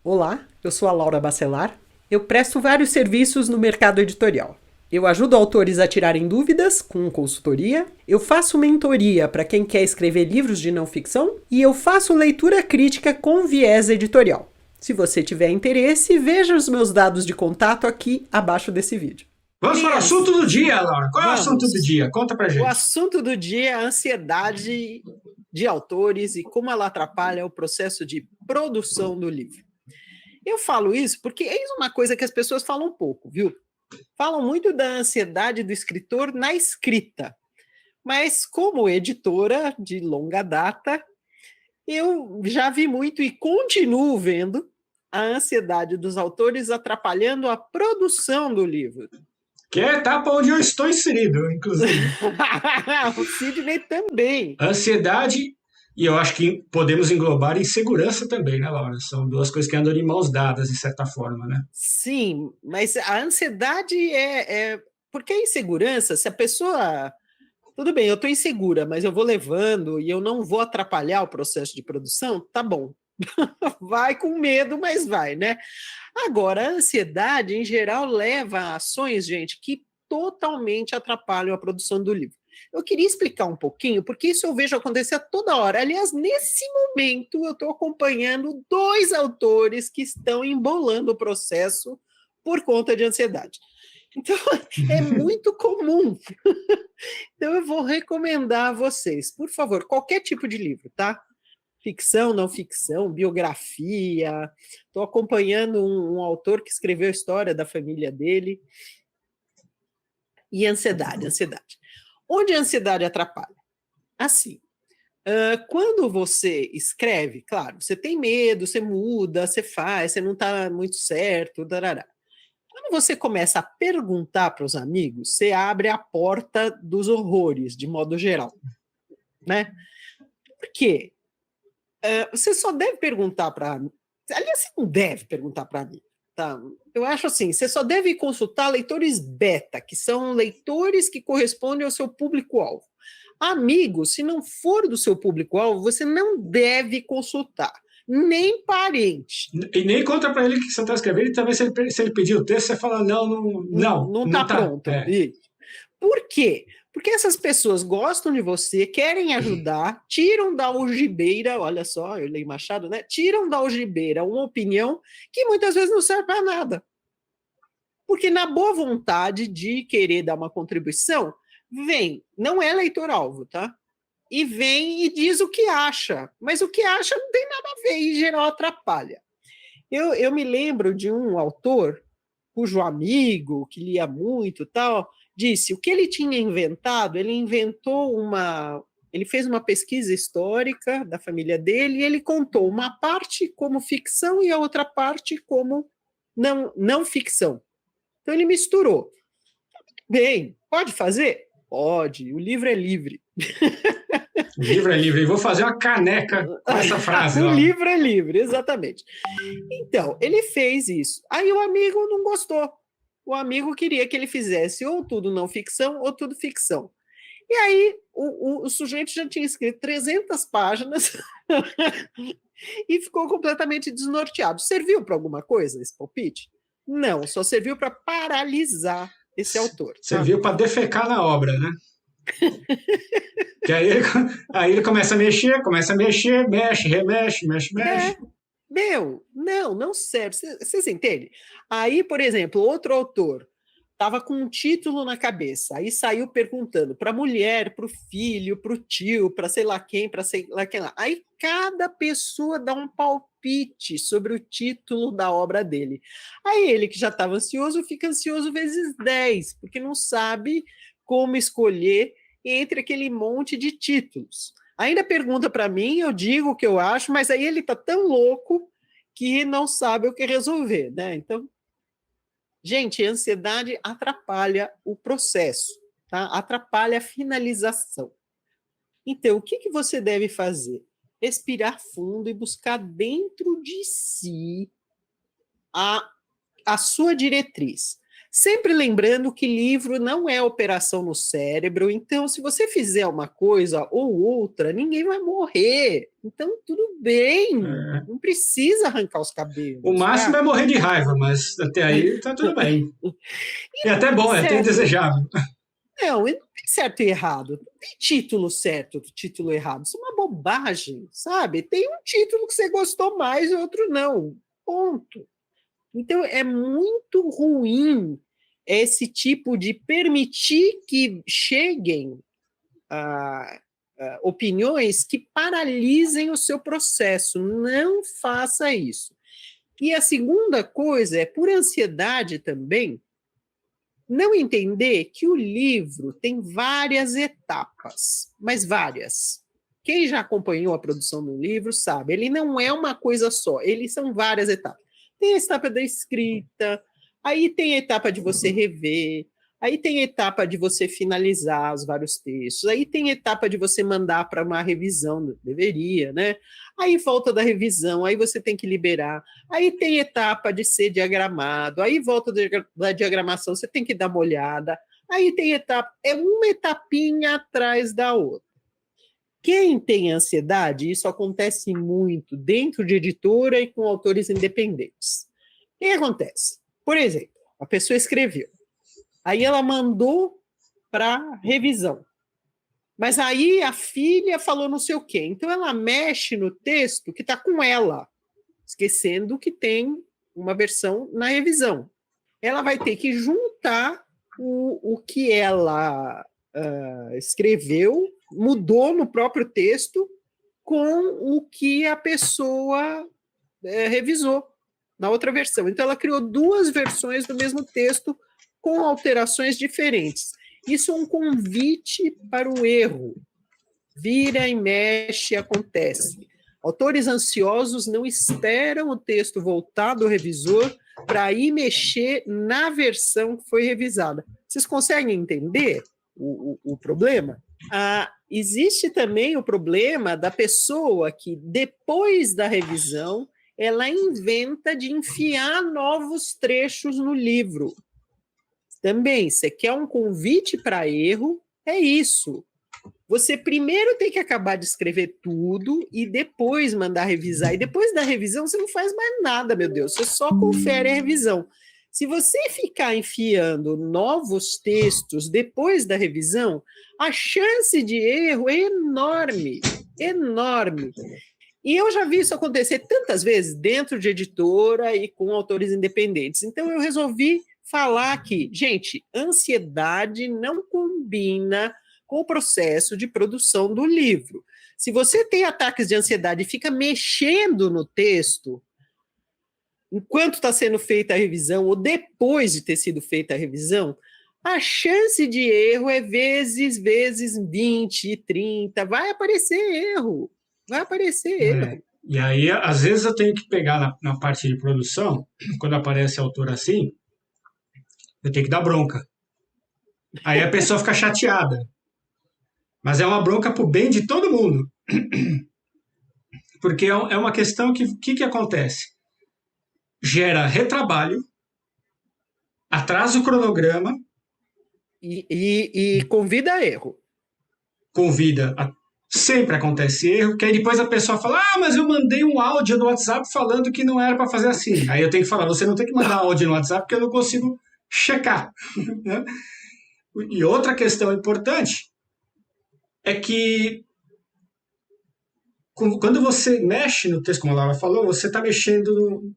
Olá, eu sou a Laura Bacelar. Eu presto vários serviços no mercado editorial. Eu ajudo autores a tirarem dúvidas com consultoria, eu faço mentoria para quem quer escrever livros de não ficção e eu faço leitura crítica com viés editorial. Se você tiver interesse, veja os meus dados de contato aqui abaixo desse vídeo. Vamos para o Elias, assunto do dia, Laura. Qual é o assunto do vamos. dia? Conta pra O gente. assunto do dia é a ansiedade de autores e como ela atrapalha o processo de produção do livro. Eu falo isso porque é uma coisa que as pessoas falam pouco, viu? Falam muito da ansiedade do escritor na escrita, mas como editora de longa data, eu já vi muito e continuo vendo a ansiedade dos autores atrapalhando a produção do livro. Que é a etapa onde eu estou inserido, inclusive. O Sidney também. Ansiedade, e eu acho que podemos englobar insegurança também, né, Laura? São duas coisas que andam de mãos dadas, de certa forma, né? Sim, mas a ansiedade porque a insegurança, se a pessoa. Tudo bem, eu estou insegura, mas eu vou levando e eu não vou atrapalhar o processo de produção, tá bom. Vai com medo, mas vai, né? Agora, a ansiedade, em geral, leva a ações, gente, que totalmente atrapalham a produção do livro. Eu queria explicar um pouquinho, porque isso eu vejo acontecer a toda hora. Aliás, nesse momento, eu estou acompanhando dois autores que estão embolando o processo por conta de ansiedade. Então, é muito comum. Então, eu vou recomendar a vocês, por favor, qualquer tipo de livro, tá? Ficção, não ficção, biografia. Estou acompanhando um autor que escreveu a história da família dele. E ansiedade, ansiedade. Onde a ansiedade atrapalha? Assim, quando você escreve, claro, você tem medo, você muda, você faz, você não está muito certo, darará. Quando você começa a perguntar para os amigos, você abre a porta dos horrores, de modo geral, né? Por quê? Você só deve perguntar para. Aliás, você não deve perguntar para mim. Tá? Eu acho assim: você só deve consultar leitores beta, que são leitores que correspondem ao seu público-alvo. Amigos, se não for do seu público-alvo, você não deve consultar. Nem parente. E nem conta pra ele que você está escrevendo, e também se ele pedir o texto, você fala, não, não, não, Não está não tá. pronto. É. Por quê? Porque essas pessoas gostam de você, querem ajudar, tiram da algibeira, olha só, eu leio Machado, né? Tiram da algibeira uma opinião que muitas vezes não serve para nada. Porque na boa vontade de querer dar uma contribuição, vem, não é leitor-alvo, tá? E vem e diz o que acha, mas o que acha não tem nada a ver, e em geral atrapalha. Eu me lembro de um autor cujo amigo, que lia muito tal, disse o que ele tinha inventado, ele inventou uma. Ele fez uma pesquisa histórica da família dele e ele contou uma parte como ficção e a outra parte como não ficção. Então ele misturou. Bem, pode fazer? Pode, o livro é livre. O livro é livre. E vou fazer uma caneca com essa frase, O Laura. livro é livre, exatamente. Então, ele fez isso. Aí o amigo não gostou. O amigo queria que ele fizesse ou tudo não ficção ou tudo ficção. E aí o sujeito já tinha escrito 300 páginas e ficou completamente desnorteado. Serviu para alguma coisa esse palpite? Não, só serviu para paralisar esse autor. Tá? Serviu para defecar na obra, né? Que aí ele começa a mexer, mexe, remexe, mexe, mexe. É, meu, não serve. Vocês entendem? Aí, por exemplo, outro autor estava com um título na cabeça, aí saiu perguntando para a mulher, para o filho, para o tio, para sei lá quem, para sei lá quem lá. Aí cada pessoa dá um palpite sobre o título da obra dele. Aí ele, que já estava ansioso, fica ansioso vezes 10, porque não sabe como escolher entre aquele monte de títulos. Ainda pergunta para mim, eu digo o que eu acho, mas aí ele está tão louco que não sabe o que resolver, né? Então, gente, a ansiedade atrapalha o processo, tá? Atrapalha a finalização. Então, o que, que você deve fazer? Respirar fundo e buscar dentro de si a, a sua diretriz. Sempre lembrando que livro não é operação no cérebro, então se você fizer uma coisa ou outra, ninguém vai morrer. Então tudo bem, É, não precisa arrancar os o cabelos, máximo tá? é morrer de raiva, mas até aí tá tudo bem. E até bom, é até Certo? indesejável. Não, e não tem certo e errado. Não tem título certo, título errado. Isso é uma bobagem, sabe? Tem um título que você gostou mais e outro não. Ponto. Então, é muito ruim esse tipo de permitir que cheguem opiniões que paralisem o seu processo. Não faça isso. E a segunda coisa é, por ansiedade também, não entender que o livro tem várias etapas, mas várias. Quem já acompanhou a produção do livro sabe, ele não é uma coisa só, eles são várias etapas. Tem a etapa da escrita, aí tem a etapa de você rever, aí tem a etapa de você finalizar os vários textos, aí tem a etapa de você mandar para uma revisão, deveria, né? Aí volta da revisão, aí você tem que liberar, aí tem etapa de ser diagramado, aí volta da diagramação, você tem que dar uma olhada, aí tem etapa, é uma etapinha atrás da outra. Quem tem ansiedade, isso acontece muito dentro de editora e com autores independentes. O que acontece? Por exemplo, a pessoa escreveu, aí ela mandou para revisão, mas aí a filha falou não sei o quê, então ela mexe no texto que está com ela, esquecendo que tem uma versão na revisão. Ela vai ter que juntar o que ela escreveu, mudou no próprio texto, com o que a pessoa revisou na outra versão. Então, ela criou duas versões do mesmo texto com alterações diferentes. Isso é um convite para o erro. Vira e mexe, acontece. Autores ansiosos não esperam o texto voltar do revisor para ir mexer na versão que foi revisada. Vocês conseguem entender o problema? Existe também o problema da pessoa que, depois da revisão, ela inventa de enfiar novos trechos no livro. Também, você quer um convite para erro, é isso. Você primeiro tem que acabar de escrever tudo e depois mandar revisar. E depois da revisão, você não faz mais nada, meu Deus. Você só confere a revisão. Se você ficar enfiando novos textos depois da revisão, a chance de erro é enorme, enorme. E eu já vi isso acontecer tantas vezes dentro de editora e com autores independentes. Então, eu resolvi falar aqui, gente, ansiedade não combina com o processo de produção do livro. Se você tem ataques de ansiedade e fica mexendo no texto, enquanto está sendo feita a revisão, ou depois de ter sido feita a revisão, a chance de erro é vezes 20, 30, vai aparecer erro. Vai aparecer erro. E aí, às vezes, eu tenho que pegar na parte de produção, quando aparece autor assim, eu tenho que dar bronca. Aí a pessoa fica chateada. Mas é uma bronca pro bem de todo mundo. Porque é uma questão que acontece? Gera retrabalho, atrasa o cronograma. E convida a erro. Convida. Sempre acontece erro, que aí depois a pessoa fala: mas eu mandei um áudio no WhatsApp falando que não era para fazer assim. Aí eu tenho que falar: você não tem que mandar áudio no WhatsApp porque eu não consigo checar. Né? E outra questão importante é que quando você mexe no texto, como a Laura falou, você está mexendo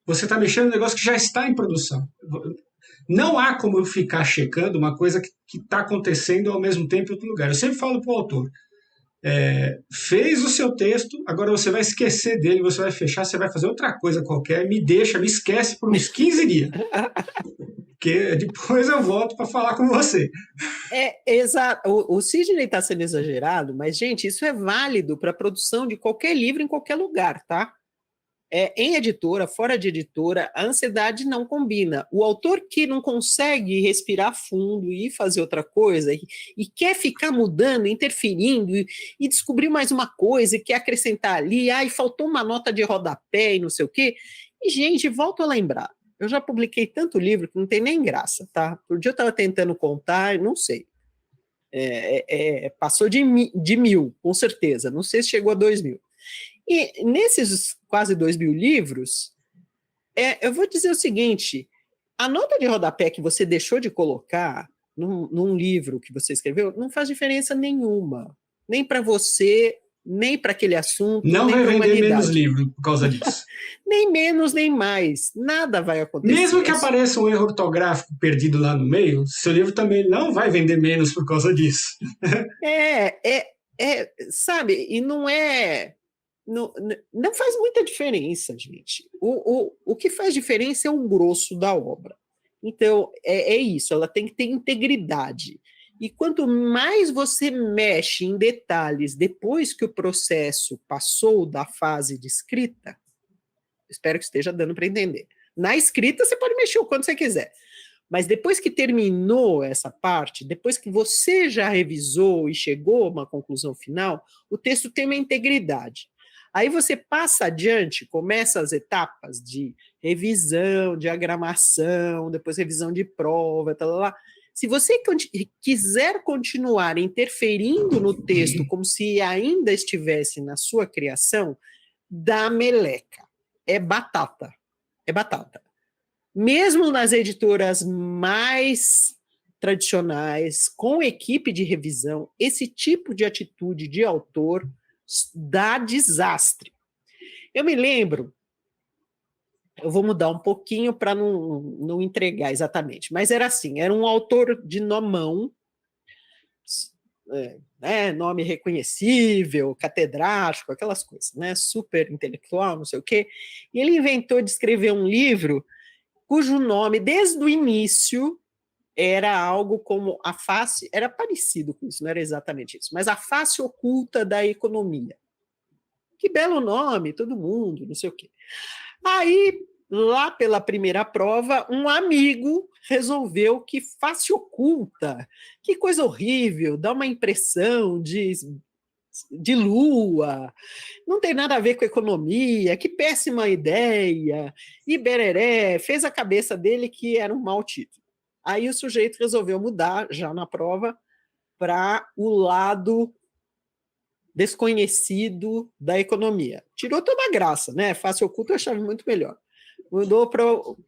no negócio que já está em produção. Não há como eu ficar checando uma coisa que está acontecendo ao mesmo tempo em outro lugar. Eu sempre falo para o autor: fez o seu texto, agora você vai esquecer dele, você vai fechar, você vai fazer outra coisa qualquer, me esquece por uns 15 dias. Porque depois eu volto para falar com você. Exato. O Sidney está sendo exagerado, mas, gente, isso é válido para a produção de qualquer livro em qualquer lugar, tá? Em editora, fora de editora, a ansiedade não combina. O autor que não consegue respirar fundo e fazer outra coisa e quer ficar mudando, interferindo e descobrir mais uma coisa e quer acrescentar ali, faltou uma nota de rodapé e não sei o quê. E, gente, volto a lembrar, Eu já publiquei tanto livro que não tem nem graça, tá? Por dia eu estava tentando contar, não sei. Passou de 1.000, com certeza. Não sei se chegou a 2.000. E nesses quase 2.000 livros, eu vou dizer o seguinte: a nota de rodapé que você deixou de colocar num livro que você escreveu não faz diferença nenhuma. Nem para você, nem para aquele assunto, Não nem vai para a vender menos humanidade. livro por causa disso. Nem menos, nem mais. Nada vai Mesmo acontecer. que apareça um erro ortográfico perdido lá no meio, seu livro também não vai vender menos por causa disso. Sabe, e não é. Não, não faz muita diferença, gente. O que faz diferença é o grosso da obra. Então, é isso, ela tem que ter integridade. E quanto mais você mexe em detalhes depois que o processo passou da fase de escrita, espero que esteja dando para entender. Na escrita, você pode mexer o quanto você quiser. Mas depois que terminou essa parte, depois que você já revisou e chegou a uma conclusão final, o texto tem uma integridade. Aí você passa adiante, começa as etapas de revisão, diagramação, depois revisão de prova, tal, lá. Se você quiser continuar interferindo no texto como se ainda estivesse na sua criação, dá meleca. É batata. É batata. Mesmo nas editoras mais tradicionais, com equipe de revisão, esse tipo de atitude de autor dá desastre. Eu me lembro, eu vou mudar um pouquinho para não entregar exatamente, mas era assim, era um autor de nomão, nome reconhecível, catedrático, aquelas coisas, né? Super intelectual, não sei o quê, e ele inventou de escrever um livro cujo nome, desde o início, era algo como a face, era parecido com isso, não era exatamente isso, mas a face oculta da economia. Que belo nome, todo mundo, não sei o quê. Aí, lá pela primeira prova, um amigo resolveu que face oculta, que coisa horrível, dá uma impressão de lua, não tem nada a ver com economia, que péssima ideia, e bereré, fez a cabeça dele que era um mau título. Aí o sujeito resolveu mudar, já na prova, para o lado desconhecido da economia. Tirou toda a graça, né? Face oculta eu achava muito melhor. Mudou para o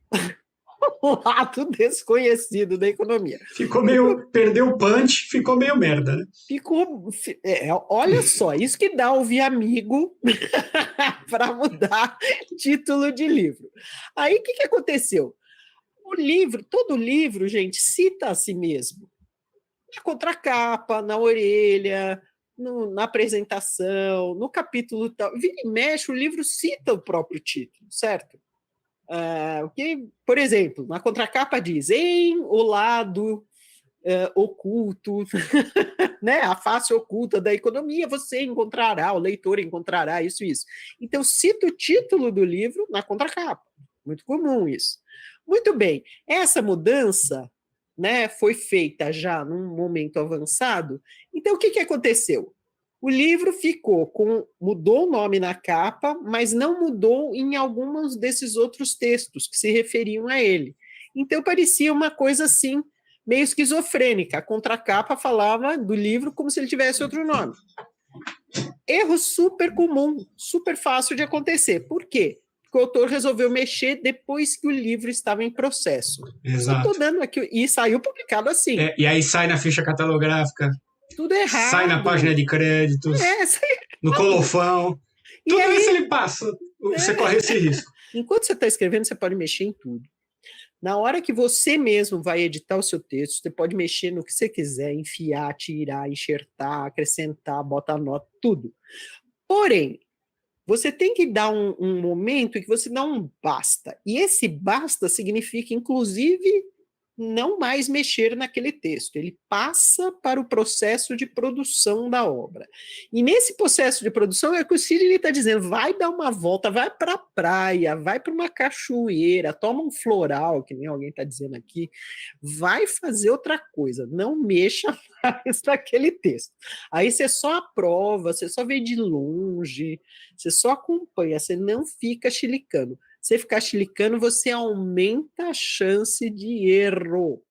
lado desconhecido da economia. Ficou meio. Perdeu o punch, ficou meio merda, né? Olha só, isso que dá ouvir amigo para mudar título de livro. Aí o que aconteceu? Todo livro, gente, cita a si mesmo. Na contracapa, na orelha, na apresentação, no capítulo tal. Vira e mexe, o livro cita o próprio título, certo? Por exemplo, na contracapa diz em o lado oculto, né, a face oculta da economia, você encontrará, o leitor encontrará isso e isso. Então, cita o título do livro na contracapa. Muito comum isso. Muito bem, essa mudança, né, foi feita já num momento avançado. Então, o que aconteceu? O livro mudou o nome na capa, mas não mudou em alguns desses outros textos que se referiam a ele. Então, parecia uma coisa assim, meio esquizofrênica. A contracapa falava do livro como se ele tivesse outro nome. Erro super comum, super fácil de acontecer. Por quê? Porque o autor resolveu mexer depois que o livro estava em processo. Exato. Eu estou dando aqui, e saiu publicado assim. E aí sai na ficha catalográfica. Tudo errado. Sai na página de créditos. No colofão. E tudo aí, isso ele passa. Você corre esse risco. Enquanto você está escrevendo, você pode mexer em tudo. Na hora que você mesmo vai editar o seu texto, você pode mexer no que você quiser, enfiar, tirar, enxertar, acrescentar, botar nota, tudo. Porém, você tem que dar um momento em que você dá um basta. E esse basta significa, inclusive, não mais mexer naquele texto. Ele passa para o processo de produção da obra. E nesse processo de produção é que o Sidney está dizendo, vai dar uma volta, vai para a praia, vai para uma cachoeira, toma um floral, que nem alguém está dizendo aqui, vai fazer outra coisa, não mexa mais naquele texto. Aí você só aprova, você só vê de longe, você só acompanha, você não fica chilicando. Você ficar chilicando, você aumenta a chance de erro.